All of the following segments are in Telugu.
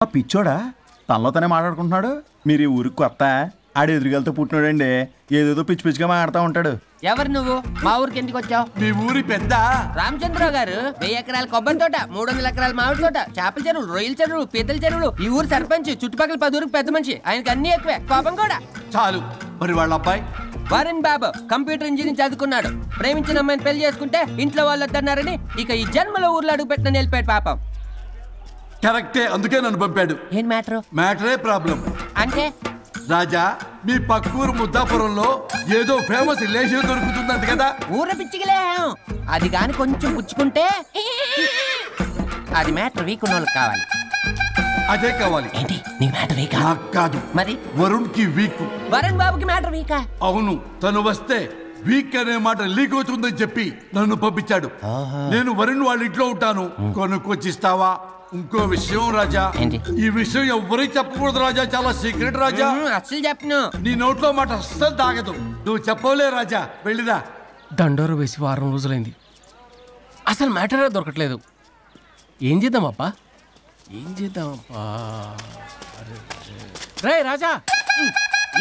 పిచ్చోడా తనలో తనే మాట్లాడుకుంటున్నాడు. మీరు ఈ ఊరికి కొత్త, ఆడు ఎదురుగలతో పుట్టినాడండి. ఏదేదో పిచ్చి పిచ్చిగా మాట్లాడుతూ ఉంటాడు. ఎవరు నువ్వు? మా ఊరికి ఎందుకు వచ్చావు? మీ ఊరి పెద్ద రామచంద్రరావు గారు 1000 ఎకరాల కొబ్బరి తోట, 300 ఎకరాల మామిడి తోట, చేపల చెరువులు, రొయ్యల చెరువులు, పీతల చెరువులు, ఈ ఊరు సర్పంచ్, చుట్టుపక్కల 10 ఊరికి పెద్ద మనిషి. ఆయనకి అన్ని ఎక్కువే, కోపం కూడా. చాలు. మరి వాళ్ళ అబ్బాయి వరుణ్ బాబు కంప్యూటర్ ఇంజనీరింగ్ చదువుకున్నాడు. ప్రేమించిన అమ్మాయిని పెళ్లి చేసుకుంటే ఇంట్లో వాళ్ళు వద్దన్నారని ఇక ఈ జన్మలో ఊర్లో అడుగు పెట్టిన నిలిపాడు పాపం. కరెక్టే, అందుకే నన్ను పంపాడు. ఏం మ్యాటర్? మ్యాటరే ప్రాబ్లం. అంటే రాజా, మీ పక్కూరు ముద్దాపురంలో ఏదో ఫేమస్ రిలేషన్ దొరుకుతుందంట కదా. ఊర పిచ్చికిలే, అది గాని కొంచెం పుచ్చుకుంటే అది మ్యాటర్ వీక్ ఉన్న వాళ్ళకి కావాలి. అదే కావాలి. ఏంటి నీ మ్యాటర్ వీకా? నాకు కాదు, మరి వరుణ్ కి వీక్. వరుణ్ బాబుకి మ్యాటర్ వీకా? అవును, తను వస్తే వీక్ అనే మాట లీక్ అవుతుందని చెప్పి నన్ను పంపించాడు. నేను వరుణ్ వాళ్ళ ఇంట్లో ఉంటాను, కొనుక్కొచ్చిస్తావా? ఇంకో విషయం రాజా, ఈ విషయం ఎవరికి చెప్పకూడదు రాజా, చాలా సీక్రెట్ రాజా. అస్సలు చెప్పను. నీ నోట్లో మాట అస్సలు తాగదు. నువ్వు చెప్పవలే రాజా, వెళ్ళిరా. దండోరు వేసి వారం రోజులైంది, అసలు మ్యాటరే దొరకట్లేదు. ఏం చేద్దామప్పా? రే రాజా.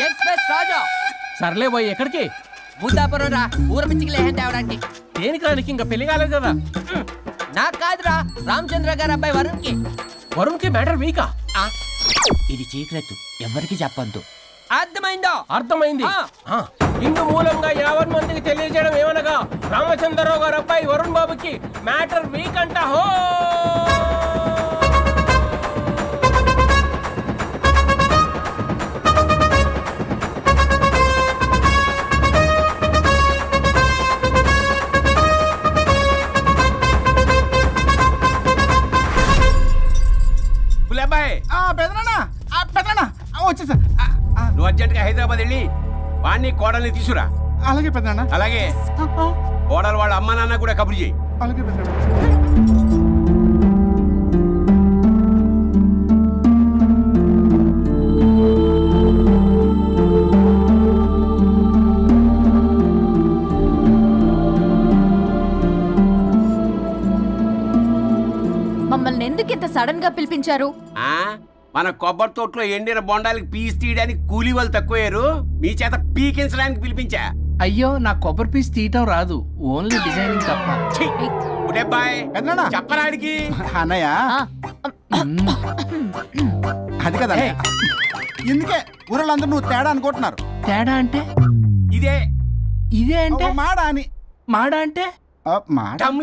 ఎక్స్ప్రెస్ రాజా. సర్లే పోయి ఎక్కడికి? బుద్ధాపురం రా, ఊర పిచ్చికిలే తేవడానికి. దేనికి రానికి? ఇంకా పెళ్లి కాలేదు కదా. నాకు కాదురా, రామచంద్ర గారు అబ్బాయి వరుణ్ కి. వరుణ్ కి మ్యాటర్ వీకా? ఇది సీక్రెట్, ఎవరికి చెప్పొద్దు. అర్థమైందో? అర్థమైంది. ఇందు మూలంగా 50 మందికి తెలియజేయడం ఏమనగా, రామచంద్రరావు గారు అబ్బాయి వరుణ్ బాబుకి మ్యాటర్ వీక్ అంట. హో వచ్చేసా. నువ్వు అర్జెంట్గా హైదరాబాద్ వెళ్ళి వాడిని కోడల్ని తీసుకురా. అలాగే పెద్దనా. అలాగే కోడలు వాళ్ళ అమ్మ నాన్న కూడా కబురు చేయి. అలాగే పెద్దనా. మమ్మల్ని ఎందుకు ఇంత సడన్ గా పిలిపించారు? మన కొబ్బరి తోటలో ఎండిన బొండాలకి పీస్ తీయడానికి కూలీ వాళ్ళు తక్కువయ్యారు, మీ చేత పీకించడానికి పిలిపించా. అయ్యో, నా కొబ్బరి పీస్ తీయటం రాదు, ఓన్లీ డిజైనింగ్ తప్ప. చెప్పరాడికి అన్నయ్య అది కదా. ఎందుకే ఊరలందరూ నువ్వు తేడా అనుకుంటున్నారు. తేడా అంటే ఇదే ఇదే అంటే మాడా అని. మాడా అంటే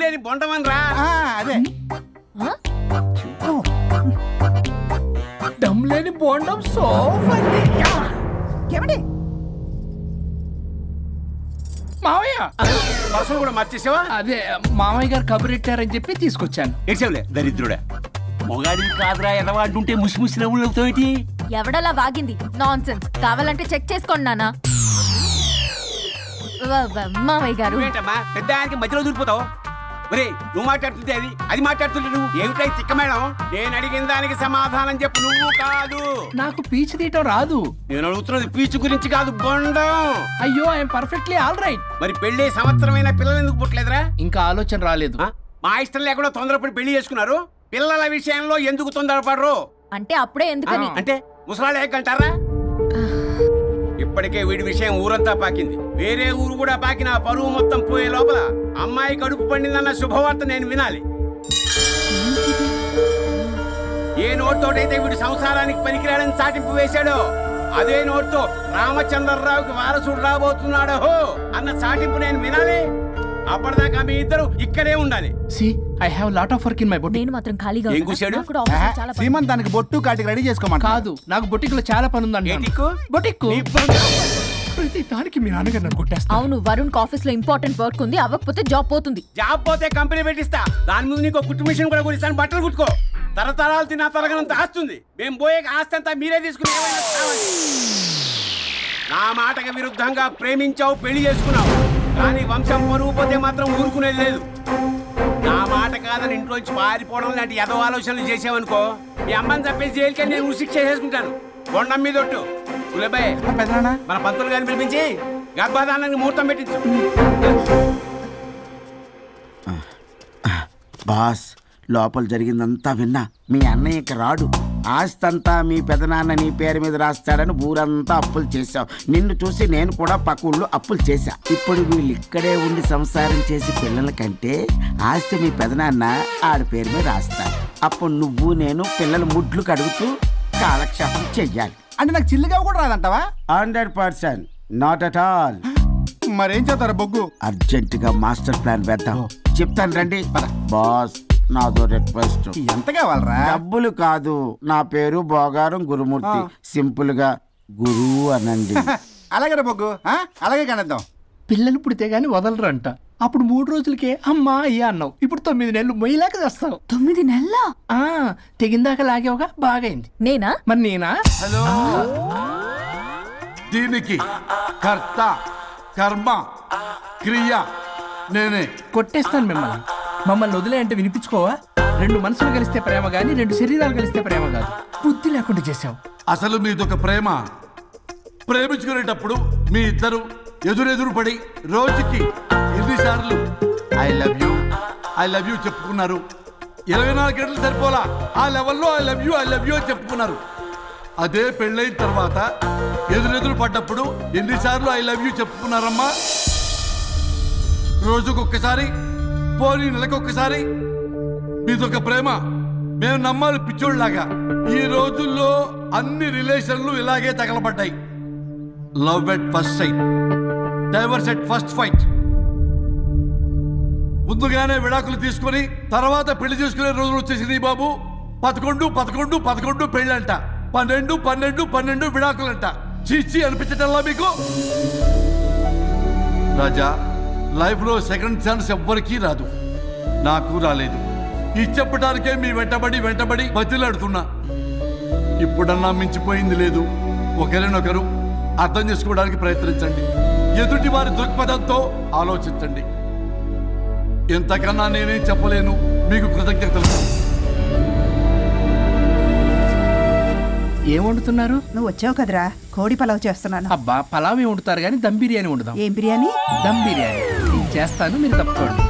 లేని బొండమని రా. అదే దమ్ లేని బోండం. ఏమండి మావయ్య పర్సలు కూడా మార్చేసావా? అదే మామయ్య గారు కబురెట్టారని చెప్పి తీసుకొచ్చాను. ఏడ్చావులే దరిద్రుడా. మొగాడి కాదురా ఎదవా అంటుంటే ముసి ముసి నవ్వులు అవుతావేటి? ఎవడలా వాగింది? నాన్సెన్స్. కావాలంటే చెక్ చేసుకోండి నాన్న. మామయ్య గారు ఏంటమ్మా పెద్ద ఆయనకి మధ్యలో దూరిపోతావు? ఒరే, నువ్వు మాట్లాడుతుంటే అది మాట్లాడుతుంటే నువ్వు ఏమిటై తిక్క మేడం? నేను అడిగిన దానికి సమాధానం చెప్పు. నువ్వు కాదు. నాకు పీచ్ తీయటం రాదు. నేను అడుగుతున్నది పీచు గురించి కాదు, బొండం. అయ్యో, ఐఎమ్ పర్ఫెక్ట్లీ ఆల్ రైట్. మరి పెళ్లి సంవత్సరమైన పిల్లలు ఎందుకు పుట్టలేదురా? ఇంకా ఆలోచన రాలేదు. మా ఇష్టం లేకుండా తొందరపడి పెళ్లి చేసుకున్నారు. పిల్లల విషయంలో ఎందుకు తొందరపడరు? అంటే అప్పుడే ఎందుకని? అంటే ముసలాళ్ళు ఎక్కంటారా? ఇప్పటికే వీడి విషయం ఊరంతా పాకింది. వేరే ఊరు కూడా పాకిన పరువు మొత్తం పోయే లోపల అమ్మాయి కడుపు పండిందన్న శుభవార్త నేను వినాలి. ఏ నోటితోటైతే వీడు సంసారానికి పనికిరాడని చాటింపు వేశాడో, అదే నోటితో రామచంద్రరావుకి వారసుడు రాబోతున్నాడో అన్న చాటింపు నేను వినాలి. అప్పటిదాకా మీ ఇద్దరు ఇక్కడే ఉండాలి. నేను మాత్రం ఖాళీగా ఏం కూర్చాడు? శ్రీమంత్ దానికి బొట్టు కాటికి రెడీ చేసుకోమని. కాదు, నాకు బొటిక్ లో చాలా పని ఉందండి. బొటిక్ ప్రతి దానికి మీ నాన్నగారు నన్ను కొట్టేస్తా. అవును, వరుణ్ ఆఫీస్ లో ఇంపార్టెంట్ వర్క్ ఉంది, అవ్వకపోతే జాబ్ పోతుంది. జాబ్ పోతే కంపెనీ పెట్టిస్తా. దాని ముందు నీకు కుట్టు మిషన్ కూడా కుట్టిస్తాను. బట్టలు కుట్టుకో. తరతరాలు తిన్నా తరగనంత ఆస్తుంది. మేము పోయే ఆస్తి అంతా మీరే తీసుకుని నా మాటకి విరుద్ధంగా ప్రేమించావు, పెళ్లి చేసుకున్నావు. కానీ వంశం పరువు పోతే మాత్రం ఊరుకునేది లేదు. నా మాట కాదని ఇంట్లోంచి పారిపోవడం లాంటి ఎదో ఆలోచనలు చేసావనుకో, మీ అమ్మని చంపేసి జైలుకి నేను శిక్ష చేసుకుంటాను. బొండం మీద ఒట్టు. మన పంతులు గారిని పిలిపించి గర్భాధానానికి ముహూర్తం పెట్టించు. బాస్, లోపల జరిగిందంతా విన్నా. మీ అన్నయ్యకి రాడు, ఆస్తంతా మీ పెదనాన్న నీ పేరు మీద రాస్తాడని ఊరంతా అప్పులు చేశావు. నిన్ను చూసి నేను కూడా పక్క ఊళ్ళో అప్పులు చేశా. ఇప్పుడు వీళ్ళు ఇక్కడే ఉండి సంసారం చేసి పిల్లల కంటే ఆస్తి మీ పెదనాన్న ఆడి పేరు మీద రాస్తాడు. అప్పుడు నువ్వు నేను పిల్లల ముడ్లు కడుగుతూ కాలక్షేపం చెయ్యాలి. అంటే నాకు చిల్లిగా కూడా రాదంటావా? 100%. Not at all. మరేం చేస్తారా బొగ్గు? అర్జెంటుగా మాస్టర్ ప్లాన్ వేద్దాం. చెప్తాను రండి. బాస్, నాదో రిక్వెస్ట్. ఎంత కావాలరా? డబ్బులు కాదు, నా పేరు బోగారం గురుమూర్తి. సింపుల్ గా గురు అనండి. అలాగే బొగ్గు, అలాగే కనేద్దాం. పిల్లలు పుడితే గాని వదలరు అంట. అప్పుడు 3 రోజులకే అమ్మా అయ్యా అన్నావు. ఇప్పుడు 9 నెలలు మొయ్యలాగా చేస్తావు. 9 నెలల తెగిందాక లాగేవగా బాగైంది. నేనా? మరి నేనా? హలో, దీనికి కర్త కర్మ క్రియ నేనే. కొట్టేస్తాను మిమ్మల్ని. మమ్మల్ని వదిలే అంటే వినిపించుకోవా? 2 మనసులు కలిస్తే ప్రేమ గాని 2 శరీరాలు కలిస్తే ప్రేమ కాదు. బుద్ధి లేకుండా చేసావు. అసలు మీదొక ప్రేమ. ప్రేమించుకునేటప్పుడు మీ ఇద్దరు ఎదురెదురు పడి రోజుకి ఎన్నిసార్లు ఐ లవ్ యూ చెప్పుకున్నారు? 24 గంటలు సరిపోలా ఆ లెవెల్లో ఐ లవ్ యూ అని చెప్పుకున్నారు. అదే పెళ్ళైన తర్వాత ఎదురెదురు పడ్డప్పుడు ఎన్నిసార్లు ఐ లవ్ యూ చెప్పుకున్నారమ్మా? రోజుకొక్కసారి, పోనీ నెలకొక్కసారి. మీదొక ప్రేమ. మేము నమ్మాలి పిచ్చోళ్ళలాగా. ఈ రోజుల్లో అన్ని రిలేషన్లు ఇలాగే తగలబడ్డాయి. Love at first sight, divorce at first fight. ముందుగానే విడాకులు తీసుకుని తర్వాత పెళ్లి చేసుకునే రోజులు వచ్చేసింది బాబు. 11 పెళ్ళంట, 12 విడాకులంట. చీచి అనిపించటల్లా మీకు? రాజా, లైఫ్ లో సెకండ్ ఛాన్స్ ఎవ్వరికీ రాదు. నాకు రాలేదు. ఈ చెప్పడానికే మీ వెంటబడి బతిలాడుతున్నా. ఇప్పుడన్నా మించిపోయింది లేదు. ఒకరినొకరు అర్థం చేసుకోవడానికి ప్రయత్నించండి. ఎదుటి వారి దృక్పథంతో ఆలోచించండి. ఎంతకన్నా నేనేం చెప్పలేను. మీకు కృతజ్ఞతలు. ఏం వండుతున్నారు? నువ్వు వచ్చావు కదరా, కోడి పలావ్ చేస్తున్నాను. అబ్బా, పలావ్ ఏం వండుతారు కానీ దమ్ బిర్యానీ వండుదాం. ఏం బిర్యానీ? దమ్ బిర్యానీ. నేను చేస్తాను, మీరు తప్పుకోండి.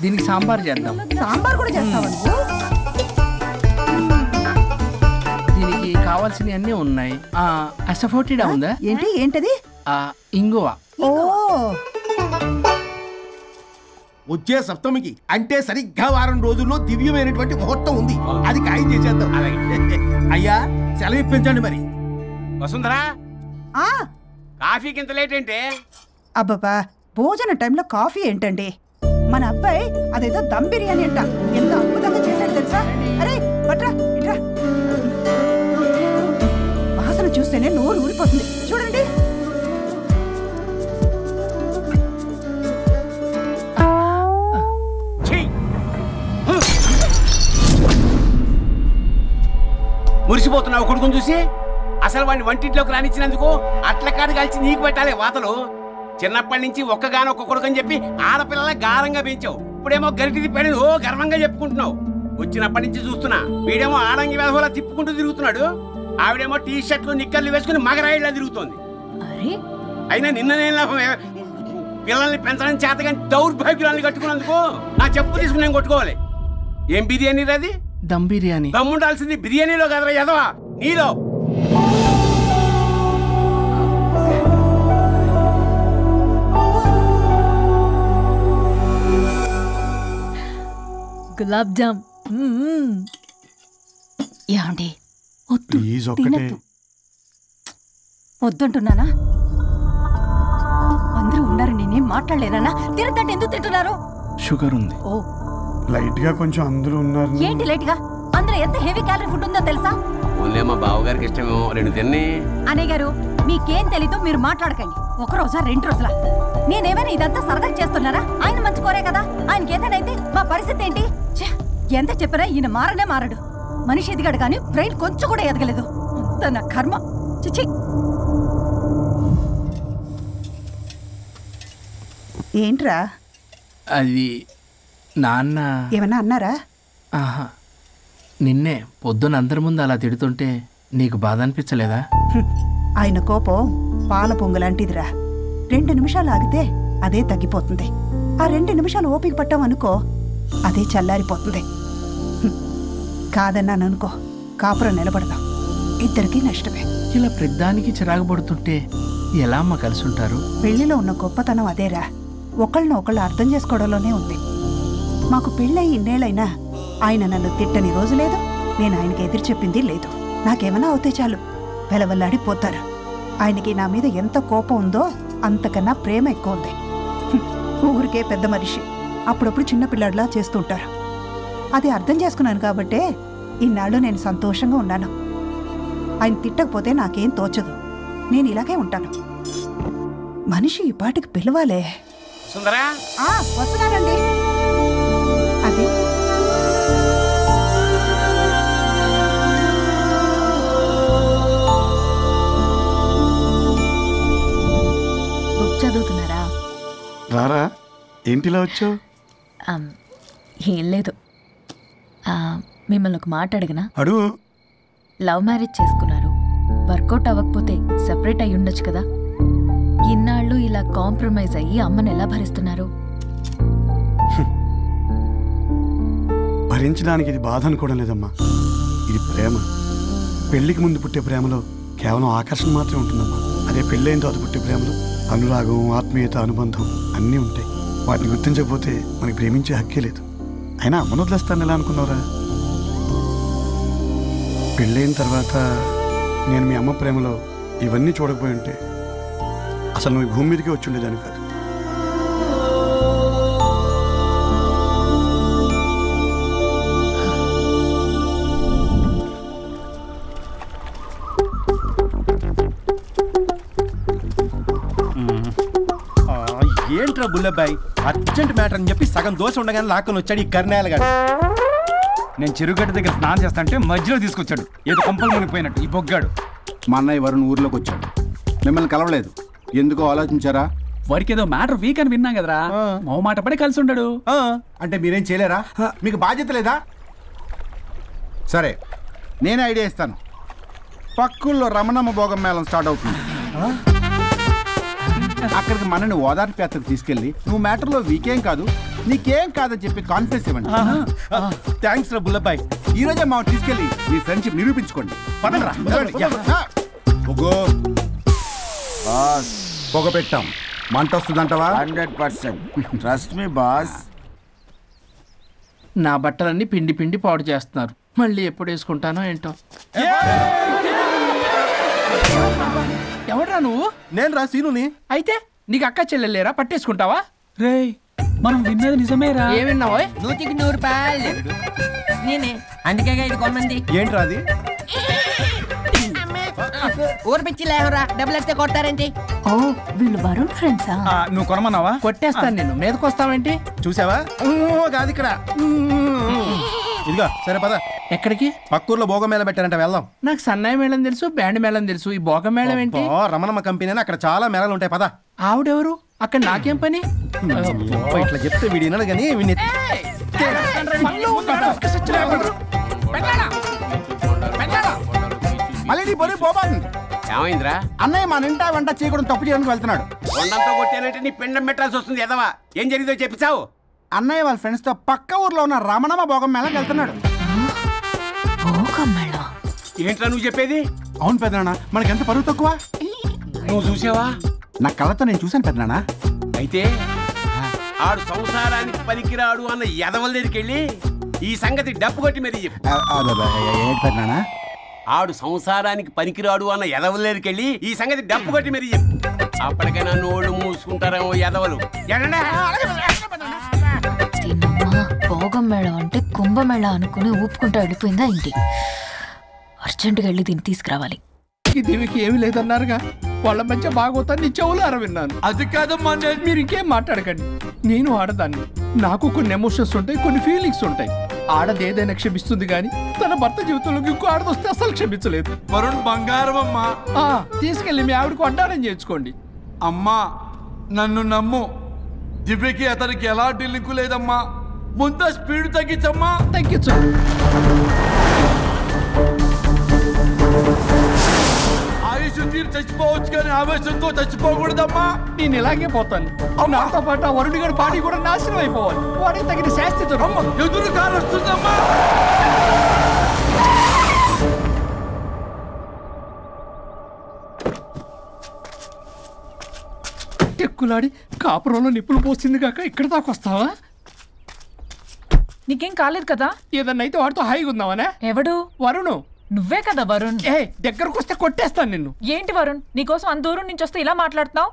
దీనికి సాంబార్ చేద్దాం. సాంబార్ కూడా చేస్తావా నువ్వు? దీనికి కావాల్సినవి అన్నీ ఉన్నాయి. అసఫోటిడా ఉందా? ఏంటది? ఇంగువ. ఓ, వచ్చే సప్తమికి అంటే సరిగ్గా వారం రోజుల్లో దివ్యమైనటువంటి ముహూర్తం ఉంది. అది ఖాయం చేసేద్దాం. అయ్యా, సెలవు ఇప్పించండి మరి. వసుంధరా, కాఫీకి ఇంత లేట్ ఏంటే? అబ్బబ్బా, భోజన టైంలో కాఫీ ఏంటండి? మన అబ్బాయి అదేదో దమ్ బిర్యానీ అంట, ఎంత అద్భుతంగా చేశాడు తెలుసా? అరే పట్రా, ఇట్రా. వాసన చూస్తేనే నోరు ఊరిపోతుంది. చూడండి. మురిసిపోతున్నావు కొడుకుని చూసి? అసలు వాడిని వంటింట్లోకి రానిచ్చినందుకు అట్ల కాడు కలిసి నీకు పెట్టాలి వాతలు. చిన్నప్పటి నుంచి ఒక్కగానొక్క కొడుకు అని చెప్పి ఆడపిల్లల గారంగా పెంచావు. ఇప్పుడేమో గరిటి తిప్పాడు ఓ గర్వంగా చెప్పుకుంటున్నావు. వచ్చినప్పటి నుంచి చూస్తున్నా, వీడేమో ఆడంగి వేధవలా తిప్పుకుంటూ తిరుగుతున్నాడు. ఆవిడేమో టీ షర్ట్లు నిక్కర్లు వేసుకుని మగరాయిలా తిరుగుతోంది. అయినా నిన్న నేను పిల్లల్ని పెంచడం చేతగాని దౌర్భాగ్యురాన్ని కట్టుకున్నందుకు నా చెప్పు తీసుకుని నేను కొట్టుకోవాలి. ఏం బిర్యానీ రాది? దమ్ బిర్యానీ. దమ్ముండాల్సింది బిర్యానీలో కదరా యదవా, నీలో. గులాబ్ జామ్. ఏమండి, వద్దంటున్నానా? అందరూ ఉన్నారు, నేనేం మాట్లాడలేనా? తినద్దంటే ఎందుకు తింటున్నారు? షుగర్ ఉంది. ఓ, లైట్ గా కొంచెం అందరూ ఉన్నారు. ఏంటి లైట్ గా? అందులో ఎంత హెవీ క్యాలరీ ఫుడ్ ఉందో తెలుసా? ఓన్లే మా బావగారికి ఇష్టమేమో 2 తిన్ని. అన్నయ్య గారు, మీకేం తెలీదో మీరు మాట్లాడకండి. 1 రోజా 2 రోజులా? నేనేమైనా ఇదంతా సరదా చేస్తున్నారా? ఆయన మంచి కోరే కదా. ఆయనకి ఏదైతే మా పరిస్థితి ఏంటి? ఎంత చెప్పినా ఈయన మారనే మారడు. మనిషి ఎదిగాడు కానీ బ్రెయిన్ కొంచెం కూడా ఎదగలేదు. అంత నా కర్మ. చిచి. ఏంట్రా? అది నాన్న ఏమన్నా అన్నారా? ఆహా, నిన్నే పొద్దున అందరి ముందు అలా తిడుతుంటే నీకు బాధ అనిపించలేదా? ఆయన కోపం పాల పొంగులాంటిదిరా. 2 నిమిషాలు ఆగితే అదే తగ్గిపోతుంది. ఆ 2 నిమిషాలు ఓపిక పట్టాం అనుకో, అదే చల్లారిపోతుంది. కాదన్నాననుకో, కాపురం నిలబడదాం, ఇద్దరికీ నష్టమే. ఇలా ప్రతిదానికి చిరాకు పడుతుంటే ఎలా అమ్మ కలిసి ఉంటారు? పెళ్లిలో ఉన్న గొప్పతనం అదేరా, ఒకళ్ళని ఒకళ్ళు అర్థం చేసుకోవడంలోనే ఉంది. మాకు పెళ్ళయి ఇన్నేళ్ళైనా ఆయన నన్ను తిట్టని రోజు లేదు, నేను ఆయనకి ఎదురు చెప్పింది లేదు. నాకేమైనా అవుతే చాలు వెలవల్లాడిపోతారు. ఆయనకి నా మీద ఎంత కోపం ఉందో అంతకన్నా ప్రేమ ఎక్కువ ఉంది. ఊరికే పెద్ద మనిషి, అప్పుడప్పుడు చిన్నపిల్లాడిలా చేస్తుంటారు. అది అర్థం చేసుకున్నాను కాబట్టే ఇన్నాళ్ళు నేను సంతోషంగా ఉన్నాను. ఆయన తిట్టకపోతే నాకేం తోచదు, నేను ఇలాగే ఉంటాను. మనిషి ఈ పాటికి పిలవాలే. సుందరా, వస్తున్నానండి. అది బుక్ చదువుతున్నారా? రారా, ఏంటిలా వచ్చావు? ఏం లేదు, మిమ్మల్ని ఒక మాట అడిగినా? అడుగు. లవ్ మ్యారేజ్ చేసుకున్నారు, వర్కౌట్ అవ్వకపోతే సెపరేట్ అయి ఉండొచ్చు కదా. ఇన్నాళ్ళు ఇలా కాంప్రమైజ్ అయ్యి అమ్మని ఎలా భరిస్తున్నారు? భరించడానికి ఇది బాధ అనుకోవడం లేదమ్మా, ఇది ప్రేమ. పెళ్లికి ముందు పుట్టే ప్రేమలో కేవలం ఆకర్షణ మాత్రమే ఉంటుందమ్మా. అదే పెళ్ళైన తర్వాత పుట్టే ప్రేమలో అనురాగం, ఆత్మీయత, అనుబంధం అన్నీ ఉంటాయి. వాటిని గుర్తించకపోతే మనకి ప్రేమించే హక్కే లేదు. అయినా అమ్మను వదిలేస్తాను ఎలా అనుకున్నావురా? పెళ్ళైన తర్వాత నేను మీ అమ్మ ప్రేమలో ఇవన్నీ చూడకపోయి ఉంటే అసలు నువ్వు భూమి మీదకే వచ్చి ఉండేదాన్ని కాదు. ఏంట్రా బుల్లబ్బాయి, అర్జెంట్ మ్యాటర్ అని చెప్పి సగం దోశ ఉండగానే లాక్కొని వచ్చాడు ఈ కర్ణాలు గారు. నేను చెరుగడ్డ దగ్గర స్నానం చేస్తాంటే మధ్యలో తీసుకొచ్చాడు, ఏదో కొంపలు మునిగిపోయినట్టు ఈ బొగ్గాడు. మా అన్నయ్య వరుణ్ ఊర్లోకి వచ్చాడు, మిమ్మల్ని కలవలేదు. ఎందుకో ఆలోచించారా? వారికి ఏదో మ్యాటర్ వీక్ అని విన్నాం కదరా, మో మాట పడి కలిసి ఉండడు. అంటే మీరేం చేయలేరా? మీకు బాధ్యత లేదా? సరే, నేనే ఐడియా ఇస్తాను. పక్కుల్లో రమణమ్మ భోగం మేళం స్టార్ట్ అవుతుంది. అక్కడికి మనని ఓదార్పు యాత్రకు తీసుకెళ్ళి నువ్వు మ్యాటర్లో వీకేం కాదు, నీకేం కాదని చెప్పి కాన్ఫిడెన్స్ ఇవ్వండి. థ్యాంక్స్ రా బుల్లబ్బాయి. ఈ రోజే మా తీసుకెళ్ళి మీ ఫ్రెండ్షిప్ నిరూపించుకోండి. పొగ పెట్టాం, మంట వస్తుందంటవా? 100% ట్రస్ట్ మీ బాస్. నా బట్టలన్నీ పిండి పిండి పాడు చేస్తున్నారు, మళ్ళీ ఎప్పుడు వేసుకుంటానో ఏంటో. ఎవడ్రా నువ్వు? నేను రా సీనుని. అయితే నీకు అక్క చెల్లెలేరా, పట్టేసుకుంటావా? రేయ్, మనం విన్నది నిజమేరా. ఏం విన్నావో? 100కి 100 రూపాయలు నేనే, అందుకే ఇది కొమ్మంది. ఏంట్రా అది? ఊరు పిచ్చి లేవరా, డబ్బులు వస్తే కొడతారేంటి? ఓ, వీళ్ళు వరుణ్ ఫ్రెండ్సా? నువ్వు కొనమన్నావా? కొట్టేస్తాను నేను, మీదకొస్తావేంటి? చూసావా? కాదు ఇక్కడ. ఇదిగో సరే పద. ఎక్కడికి? పక్కూర్లో భోగం మేళ పెట్టారంట, వెళ్దాం. నాకు సన్నాయి మేళం తెలుసు, బ్యాండ్ మేళం తెలుసు, ఈ భోగం మేళం ఏంటి? రమణమ్మ కంపెనీ అని అక్కడ చాలా మేళలు ఉంటాయి, పద. ఆవిడెవరు? అక్కడ నాకేం పని? ఇట్లా చెప్తే వీడి వినడు కానీ వీడిని మళ్ళీ నీ బొరి పోబాంది. ఏమైందిరా? అన్నయ్య మన ఇంటా వంట చేయడం తప్పు చేయడానికి వెళ్తున్నాడు. కొండంతో కొట్టానంటే నీ పిండం పెట్టాల్సి వస్తుంది. ఎదవా, ఏం జరిగిందో చెప్పిచావు? అన్నయ్య వాళ్ళ ఫ్రెండ్స్ తో పక్క ఊర్లో ఉన్న రమణమ్మ భోగం మేళకి వెళ్తున్నాడు. ఏంట్రా నువ్వు చెప్పేది? అవును పెద్దనాన్న, మనకెంత పరువు తక్కువ. నువ్వు చూసావా? నా కళ్ళతో నేను చూశాను పెద్దనాన్న. అయితే ఆడు సంసారానికి పనికిరాడు అన్న ఎదవల దగ్గరికి వెళ్ళి ఈ సంగతి డప్పు కొట్టి మరీ చెప్పు. పెద్దనాన్న, ఆడు సంసారానికి పనికిరాడు అన్న ఎదవల దగ్గరికి వెళ్ళి ఈ సంగతి డప్పు కొట్టి మరీ చెప్పు. అప్పటికైనా నోళ్ళు మూసుకుంటారేమో ఎదవలు. భోగం మేళం అంటే కుంభమేళ అనుకుని ఊపుకుంటూ వెళ్ళిపోయిందా ఇంటి. అర్జెంటుగా వెళ్ళి దీన్ని తీసుకురావాలి. దీనికి ఏమి లేదన్నారుగా, వాళ్ళ మధ్య బాగోతాన్ని చెవులారా విన్నాను. అది కాదమ్మా, మీరు ఇంకేం మాట్లాడకండి. నేను ఆడదాన్ని, నాకు కొన్ని ఎమోషన్స్ ఉంటాయి, కొన్ని ఫీలింగ్స్ ఉంటాయి. ఆడది ఏదైనా క్షమిస్తుంది కానీ తన భర్త జీవితంలోకి ఇంకో ఆడదొస్తే అసలు క్షమించలేదు. వరుణ్ బంగారం అమ్మా. తీసుకెళ్ళి మీ ఆవిడకు వడ్డానం చేయించుకోండి. అమ్మా నన్ను నమ్ము, దివ్యకి అతనికి ఎలాంటి లింకు లేదమ్మా. ముందు స్పీడ్ తగ్గించమ్మా. తగ్గించు. ఆయుష్ ఆవేశం తీరు చచ్చిపోవచ్చు కానీ ఆవేశంతో చచ్చిపోకూడదమ్మా. నేను ఇలాగే పోతాను. నాతో పాటు ఆ వరుణ్ గారి బాడీ కూడా నాశనం అయిపోవాలి. వాడికి తగిన శాస్తి దొరకదు. ఎదురు కారు వస్తుందమ్మా. టెక్కులాడి కాపురంలో నిప్పులు పోసింది కాక ఇక్కడ దాకా వస్తావా? నీకేం కాలేదు కదా? ఏదన్నా అయితే వాడితో హాయిగా ఉందామనే. ఎవడు? వరుణ్. నువ్వే కదా వరుణ్. దగ్గరకు వస్తే కొట్టేస్తాను నిన్ను. ఏంటి వరుణ్, నీకోసం అంత దూరం నుంచి వస్తే ఇలా మాట్లాడుతున్నావు?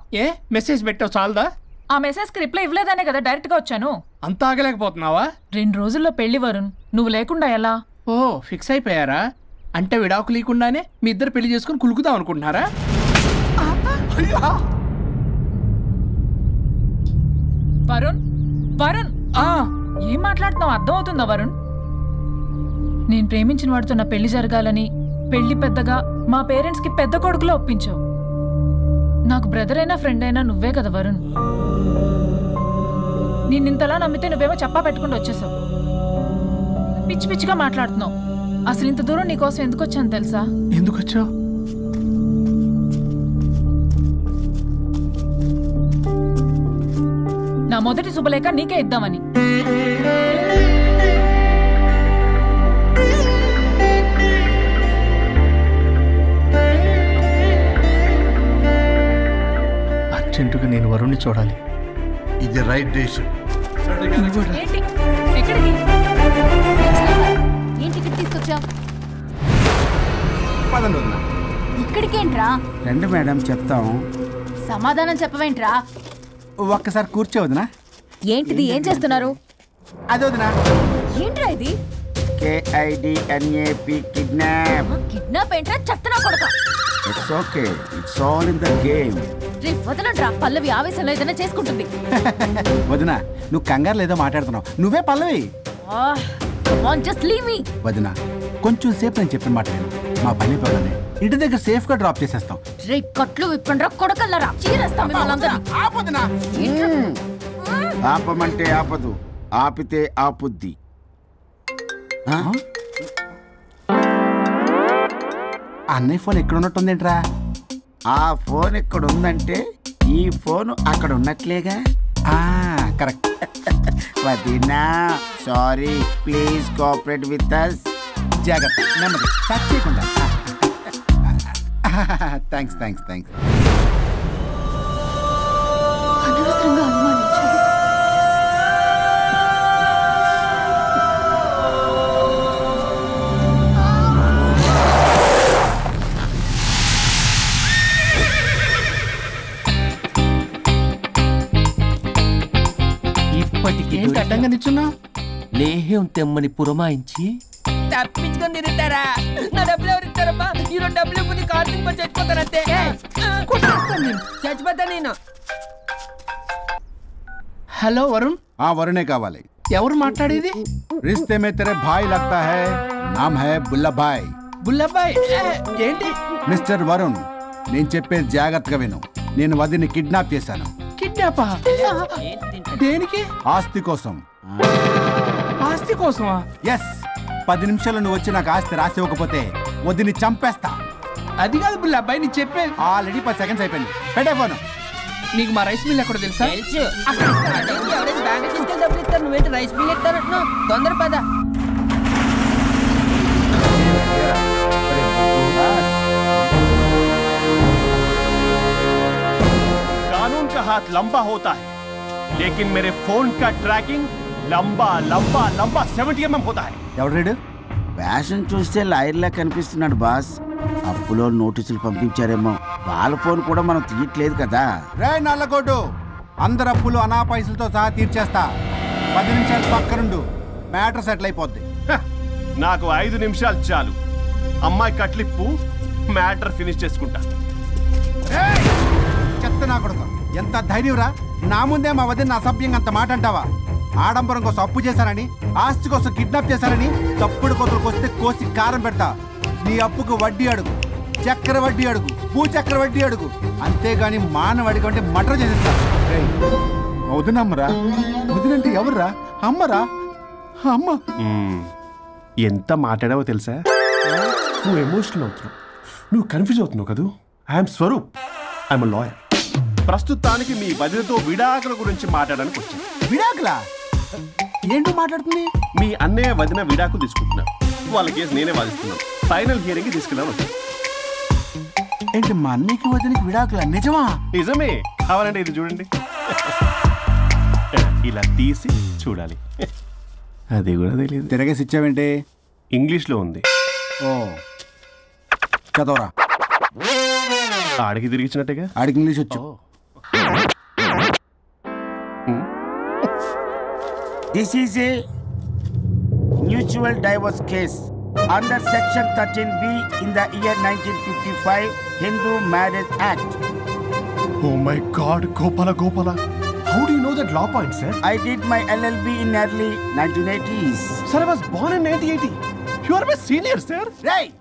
మెసేజ్ పెట్టావు చాలదా? ఆ మెసేజ్ కి రిప్లై ఇవ్వలేదనే కదా డైరెక్ట్ గా వచ్చాను. అంత ఆగలేకపోతున్నావా? 2 రోజుల్లో పెళ్లి వరుణ్, నువ్వు లేకుండా ఎలా? ఓ ఫిక్స్ అయిపోయారా? అంటే విడాకు లేకుండానే మీ ఇద్దరు పెళ్లి చేసుకుని కులుకుదాం అనుకుంటున్నారా? వరుణ్, వరుణ్, ఏం మాట్లాడుతున్నావు? అర్థం అవుతుందా వరుణ్? నేను ప్రేమించిన వాడితో నా పెళ్లి జరగాలని పెళ్లి పెద్దగా మా పేరెంట్స్ కి పెద్ద కొడుకులో ఒప్పించావు. నాకు బ్రదర్ అయినా ఫ్రెండ్ అయినా నువ్వే కదా వరుణ్. నేను ఇంతలా నమ్మితే నువ్వేమో చెప్పా పెట్టుకుంటూ వచ్చేసావు. పిచ్చి పిచ్చిగా మాట్లాడుతున్నావు. అసలు ఇంత దూరం నీకోసం ఎందుకు వచ్చాను తెలుసా? ఎందుకు వచ్చావు? నా మొదటి శుభలేఖ నీకే ఇద్దామని. అర్జెంటుగా నేను వరుణ్ణి చూడాలి. ఇది రైట్ డెసిషన్. ఏంటి? ఎక్కడికి? ఏం టికెట్ తీసుకొచ్చావు? ఇక్కడికేంట్రా? రండి మేడం చెప్తాం. సమాధానం చెప్పవేంట్రా? ఒక్కసారి కూర్చోవద్దునా? ఏంటిది? ఏం చేస్తున్నారు? అది వదినా. ఏంట్రా ఇది? KIDNAP kidnap. కిడ్నాప్ ఏంట్రా? చెత్తనా కొడక. It's okay, it's all in the game. రే వదలండ్రా, పల్లవి ఆవేశంలో ఏదైనా చేసుకుంటుంది. వదినా నువ్వు కంగారు లేదో మాట్లాడుతున్నావు. నువ్వే పల్లవి. Just leave me. వదినా కొంచెం సేపు నేను చెప్పిన మాట విను. మా పని పగలనే ఇంటి దగ్గర సేఫ్ గా డ్రాప్ చేసేస్తాం. రే కట్లు విప్పండ్రా కొడకల్లరా, చీరేస్తాం మిమ్మల్ని. ఆపమంటే ఆపదు, ఆపితే ఆపుద్ది. అన్నయ్య ఫోన్ ఎక్కడ ఉన్నట్టుందేంట్రా? ఆ ఫోన్ ఎక్కడ ఉందంటే ఈ ఫోన్ అక్కడ ఉన్నట్లేగా. కరెక్ట్. వదినా sorry, please cooperate with us. జాగ్రత్త, నెమ్మది, టచ్ చేయకుండా. థ్యాంక్స్. అనవసరంగా అనుమానించాడు. ఏంటి అడ్డంగా నిల్చున్నా? లేహ్యం తెమ్మని పురమాయించి తప్పించుకొని తిరుగుతారా? నా డబ్బులు ఎవరు ఇస్తారమ్మా? ఈరోజు డబ్బులు ఇవ్వదు, కార్తీక్ పని చచ్చిపోతానంతే. చచ్చిపోతా నేను. హలో వరుణ్. వరుణే కావాలి. ఎవరు మాట్లాడేది? రిస్తే మే తెరే భాయ్ లగ్తా హై, నామ్ హై బుల్లభాయ్. బుల్లభాయ్ ఏంటి? మిస్టర్ వరుణ్, నేను చెప్పేది జాగ్రత్తగా విను. నేను వదిని కిడ్నాప్ చేశాను. కిడ్నాపా? దేనికి? ఆస్తి కోసం. ఆస్తి కోసమా? ఎస్. 10 నిమిషాలు నువ్వు వచ్చి నాకు ఆస్తి రాసి ఇవ్వకపోతే వదిని చంపేస్తా. అది కాదు బుల్లబ్బాయి, నీ చెప్పే. ఆల్రెడీ 10 సెకండ్స్ అయిపోయింది. పెట్టే ఫోను. నీకు మా రైస్ మిల్ ఎక్కడ తెలుసా? తెలుసు. ఎవరైనా బ్యాంక్ తీసుకెళ్ళి డబ్బులు ఇస్తారు, నువ్వేంటి రైస్ మిల్ ఇస్తారంటున్నావు? తొందర పద. कानून का हाथ लंबा होता है, लेकिन मेरे फोन का ट्रैकिंग लंबा लंबा लंबा 70 mm होता है. ఎవడు? ఫ్యాషన్ చూస్తే లాయర్లా కనిపిస్తున్నాడు బాస్. అప్పులో నోటీసులు పంపించారేమో. వాళ్ళ ఫోన్ కూడా మనం తీయట్లేదు కదా. రే నల్లగొడ్డు, అందరు అప్పులు అనా పైసలతో సహా తీర్చేస్తా. 10 నిమిషాలు పక్కనుండు, మ్యాటర్ సెటిల్ అయిపోద్ది. నాకు 5 నిమిషాలు చాలు. అమ్మాయి కట్లిప్పు, మ్యాటర్ ఫినిష్ చేసుకుంటా. చెత్త నా కొడుకు, ఎంత ధైర్యంరా? నా ముందే మా వదిన అసభ్యంగా అంత మాట అంటావా? ఆడంబరం కోసం అప్పు చేశారని, ఆస్తి కోసం కిడ్నాప్ చేశారని తప్పుడు కొతులకు వస్తే కోసి కారం పెడతా. నీ అప్పుకు వడ్డీ అడుగు, చక్కెర వడ్డీ అడుగు, భూచక్ర వడ్డీ అడుగు. అంతేగాని మానవడికి అంటే మటర్ చేసేస్తా. వదినమ్మరా? వదినంటే ఎవర్రా? అమ్మరా? అమ్మ. ఎంత మాట్లాడావో తెలుసా? నువ్వు ఎమోషనల్ అవుతున్నావు, నువ్వు కన్ఫ్యూజ్ అవుతున్నావు కదూ. I'm Swaroop, I'm lawyer. ప్రస్తుతానికి మీ వదినతో విడాకుల గురించి మాట్లాడడానికి వచ్చాను. విడాకులా? ఏంటో మాట్లాడుతుంది? మీ అన్నయ్య వదిన విడాకులు తీసుకుంటున్నారు. వాళ్ళ కేసు నేనే వాదిస్తున్నాను. ఫైనల్ హియరింగ్ తీసుకెళ్ళాను వచ్చాను. ఏంటి మా అన్నయ్యకి వదినకి విడాకులా? నిజమా? నిజమే. కావాలంటే ఇది చూడండి. ఇలా తీసి చూడాలి. అది కూడా తెలియదు. తిరగేసి ఇచ్చావేంటి? ఇంగ్లీష్లో ఉంది. ఓ చదవరా. ఆడికి తిరిగిచ్చినట్టుగా. ఆడికి ఇంగ్లీష్ వచ్చు. This is a mutual divorce case under section 13B in the year 1955 Hindu Marriage Act. Oh my God, Gopala. How do you know that law point, sir? I did my LLB in early 1980s. Sir, I was born in 1980. You are my senior, sir. రేయ్,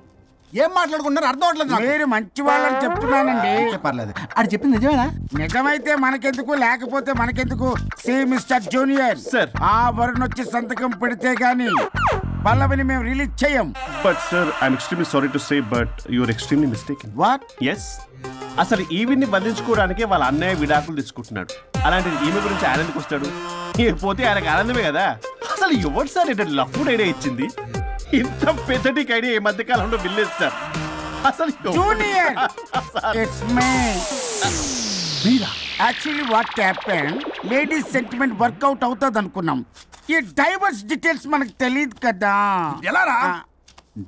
ఏం మాట్లాడుకుంటున్నారు అర్థం అవట్లేదు. మీరు మంచి వాళ్ళని చెప్తున్నానండి. పర్లేదు. అది చెప్పింది నిజమేనా? నిజమైతే మనకెందుకు, లేకపోతే మనకెందుకు? సి మిస్టర్ జూనియర్ సార్, ఆ వరుణ్ వచ్చి సంతకం పెడితే గాని పల్లవిని మేము రిలీజ్ చేయం. But sir, I'm extremely sorry to say, but you're extremely mistaken. What? Yes. అసలు ఈవిడ్ని బంధించుకోవడానికే వాళ్ళ అన్నయ్య విడాకులు తీసుకుంటున్నాడు. అలాంటిది ఈమె గురించి ఆనందకు వస్తాడు. పోతే ఆయనకు ఆనందమే కదా. అసలు ఎవరు సార్ ఏంటంటే లఫ్డ్ ఐడియా ఇచ్చింది? ఇంత పెద్దటికి ఐడియా ఈ మధ్య కాలంలో విల్లేస్తారు. అసలు జూనియర్, ఇట్స్ మీ. మీరా? Actually what happened, ladies sentiment work out అవుతుంది అనుకున్నాం. ఈ డైవర్స్ డీటెయిల్స్ మనకు తెలియదు కదా. ఎలా రా?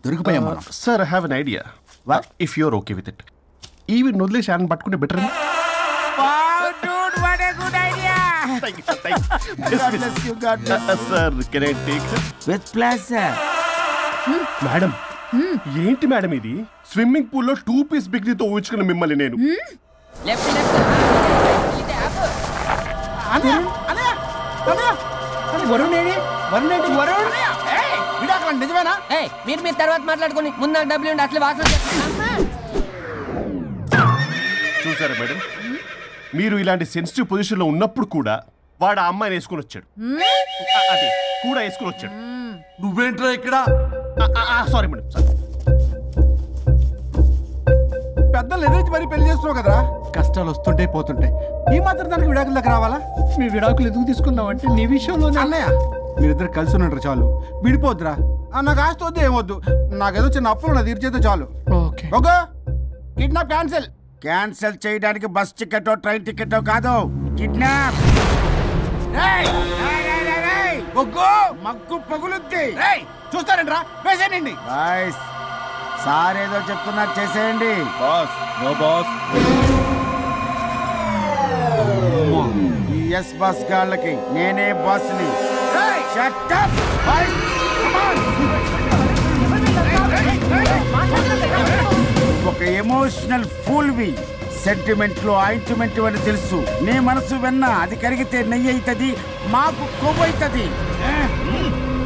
దొరికిపోయాం. Sir, I have an idea. If you are okay with it, ఈవిడ్ని వదిలేసి ఆయన పట్టుకుంటే better. Sir, can I take with pleasure. Madam, ఏంటి మేడం ఇది? స్విమ్మింగ్ పూల్ లో 2 పీస్ బిగ్నీతో ఊహించుకున్న మిమ్మల్ని నేను. నిజమేనా? మీరు తర్వాత మాట్లాడుకుని ముందు నాకు డబ్బులు ఉండి అసలు వాసన. చూసారా మేడం, మీరు ఇలాంటి సెన్సిటివ్ పొజిషన్ లో ఉన్నప్పుడు కూడా వాడు ఆ అమ్మాయిని వేసుకుని వచ్చాడు. అదే కూడా వేసుకుని వచ్చాడు. నువ్వేంట్రా ఇక్కడ? Sorry madam, sorry. పెద్దలు ఎదురు మరి పెళ్లి చేస్తున్నావు కదరా. కష్టాలు వస్తుంటే పోతుంటాయి. ఈ మాత్రం దానికి విడాకుల దగ్గర రావాలా? మీ విడాకులు ఎందుకు తీసుకున్నావు అంటే నీ విషయంలో. అన్నయ్య, మీరిద్దరు కలిసి ఉన్నట్టు చాలు. విడిపోద్దురా. నాకు ఆస్తి వద్దు, ఏమొద్దు. నాకేదో చిన్న అప్పులు నా తీర్చేదో చాలు. ఓకే. Kidnap cancel. క్యాన్సిల్ చేయడానికి బస్ టికెటో ట్రైన్ టికెటో కాదు, కిడ్నాప్. మగ్గు పగులుద్ది. చూస్తారంట్రా, వేసేయండి. బాయ్స్, సార్ ఏదో చెప్తున్నారు, చేసేయండి. Boss, no boss. ఈ ఎస్ బస్ గాళ్ళకి నేనే బాస్ని. Shut up boys, come on. ఒక ఎమోషనల్ ఫూల్వి. సెంటిమెంట్ లో ఆయింట్మెంట్ అని తెలుసు. నీ మనసు వెన్న, అది కరిగితే నెయ్యి అవుతుంది, మాకు కొవ్వు అవుతుంది.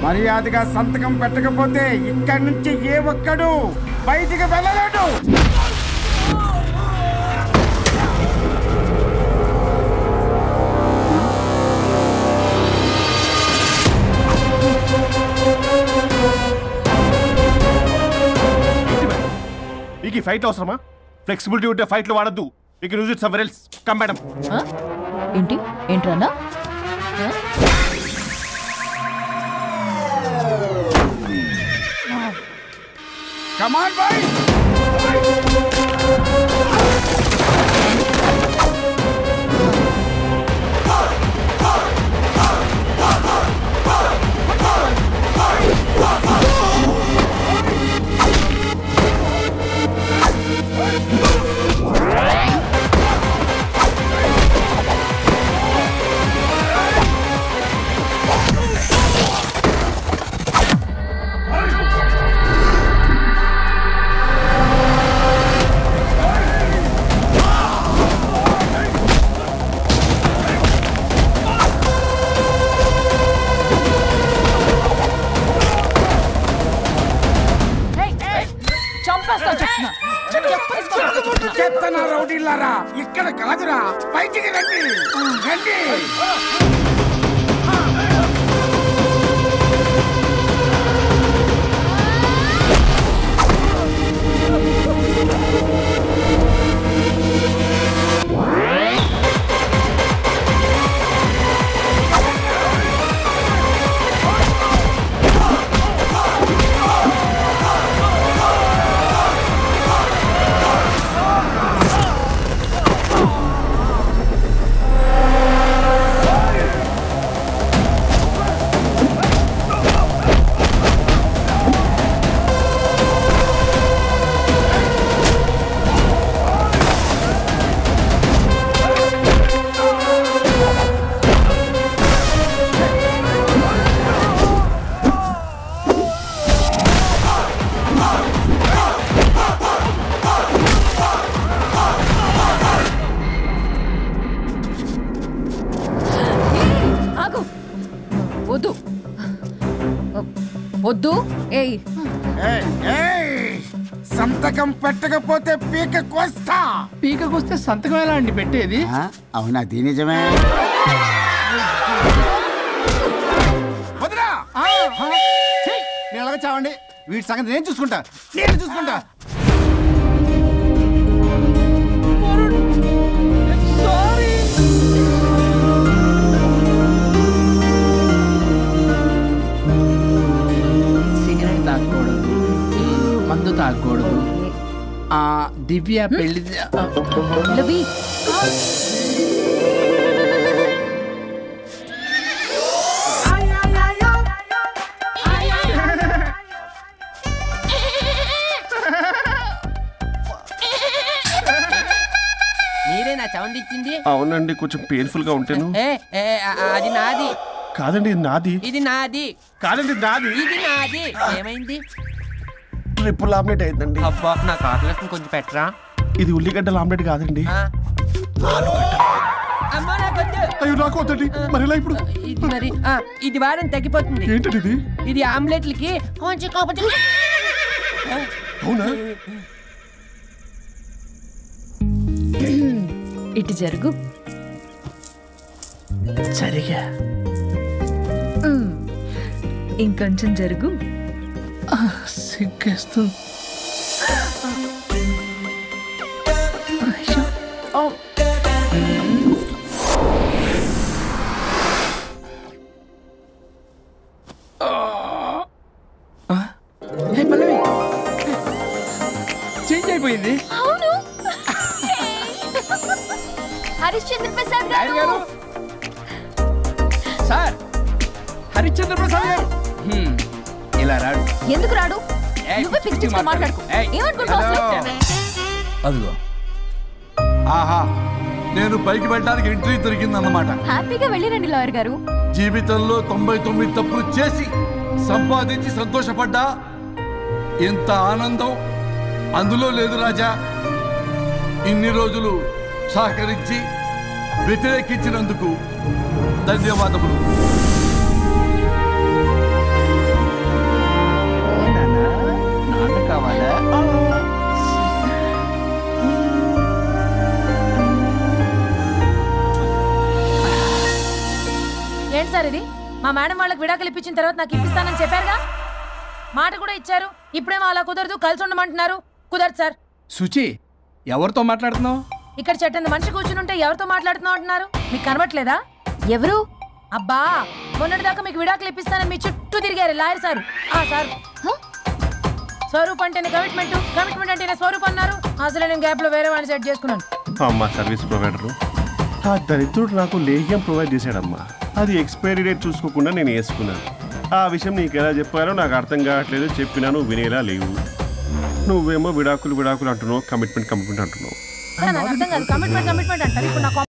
మర్యాదగా సంతకం పెట్టకపోతే ఇక్కడి నుంచి ఏ ఒక్కడు బయటికి వెళ్ళలేడు. మీకు ఈ ఫైట్ అవసరమా? ఫ్లెక్సిబిలిటీ ఉంటే ఫైట్ లో వాడద్దు. You can use it somewhere else. Come madam. ఏంటి ఏంట్రన్నా? Come on, boys! చెత్తనా రౌడీలారా, ఇక్కడ కాదురా, బయటికి రండి రండి. వద్దు. ఏయ్ సంతకం పెట్టకపోతే పీక కోస్తా. పీకకొస్తే సంతకం ఎలా అండి పెట్టేది? అవునా, అది నిజమే. వదినా నేను అలాగే చావండి. వీటి సంగతి నేను చూసుకుంటా. సిగరెట్ తాగకూడదు, మందు తాగకూడదు. దివ్య పెళ్లి మీరేనా సౌండ్ ఇచ్చింది? అవునండి, కొంచెం పెయిన్ఫుల్ గా ఉంటాను. అది నాది కాదండి, ఇది నాది. ఇది నాది కాదండి, నాది. ఇది నాది. ఏమైంది? ట్రిపుల్ ఆమ్లెట్ అయిందండి. అబ్బా నాకు ఆకలిస్తుంది, కొంచెం పెట్టరా. ఇది ఉల్లిగడ్డల ఆమ్లెట్ కాదండి. అమ్మా నాకొద్దు. అయ్యో నాకు వద్దండి. మరి ఇలా ఇప్పుడు ఇది మరి ఇది వాడని తగ్గిపోతుంది. ఏంటది ఇది? ఇది ఆమ్లెట్లకి కొంచెం అవునా? ఇటు జరుగు. సరిగా ఇంకొంచెం జరుగు. సిగ్గేస్తుంది. చేంజ్ అయిపోయింది. అవును. హరిశ్చంద్ర ప్రసాద్ గారు. సార్, హరిశ్చంద్ర ప్రసాద్ గారు ఇలా రాడు. ఎందుకు రాడు? నువ్వే పిచ్చి పిచ్చిగా మాట్లాడుకో. ఏమనుకుంటున్నావు? అదిగో ఆహా, నేను పైకి వెళ్ళడానికి ఎంట్రీ దొరికిందన్నమాట. హ్యాపీగా వెళ్ళిరండి లాయర్ గారు. జీవితంలో 99 తప్పులు చేసి సంపాదించి సంతోషపడ్డా ఇంత ఆనందం అందులో లేదు రాజా. ఇన్ని రోజులు సహకరించి వ్యతిరేకించినందుకు ధన్యవాదములు. నాన్న కావాలా? ఏంటి సార్ ఇది? మా మేడం వాళ్ళకి విడాకులు ఇప్పించిన తర్వాత నాకు ఇప్పిస్తానని చెప్పారుగా, మాట కూడా ఇచ్చారు. ఇప్పుడేమో అలా కుదరదు, కలిసి ఉండమంటున్నారు. కుదరదు సార్. సుచి, ఎవరితో మాట్లాడుతున్నావు? ఇక్కడ చెట్టంత మనిషి కూర్చుంటే ఎవరితో మాట్లాడుతున్నావు అంటున్నారు? మీకు కనబట్లేదా? ఎవరు? అబ్బా, మొన్నటిదాకా మీకు విడాకులు ఇప్పిస్తానని మీ చుట్టూ తిరిగారు లాయర్ సార్. సార్, స్వరూప్ అంటేనే కమిట్మెంట్, కమిట్మెంట్ అంటేనే స్వరూప్ అన్నారు. అసలు నేను గ్యాప్ లో వేరే వాడిని సెట్ చేసుకున్నాను. అమ్మా సర్వీస్ ప్రొవైడరు ఆ దరిద్రుడు నాకు లేహ్యం ప్రొవైడ్ చేశాడమ్మా. అది ఎక్స్పైరీ డేట్ చూసుకోకుండా నేను వేసుకున్నాను. ఆ విషయం నీకు ఎలా చెప్పారో నాకు అర్థం కావట్లేదు. చెప్పినా నువ్వు వినేలా లేవు. నువ్వేమో విడాకులు అంటున్నావు, కమిట్మెంట్ అంటున్నావు. నాకు అర్థం కాదు. కమిట్మెంట్ అంటారు. ఇప్పుడు నాకు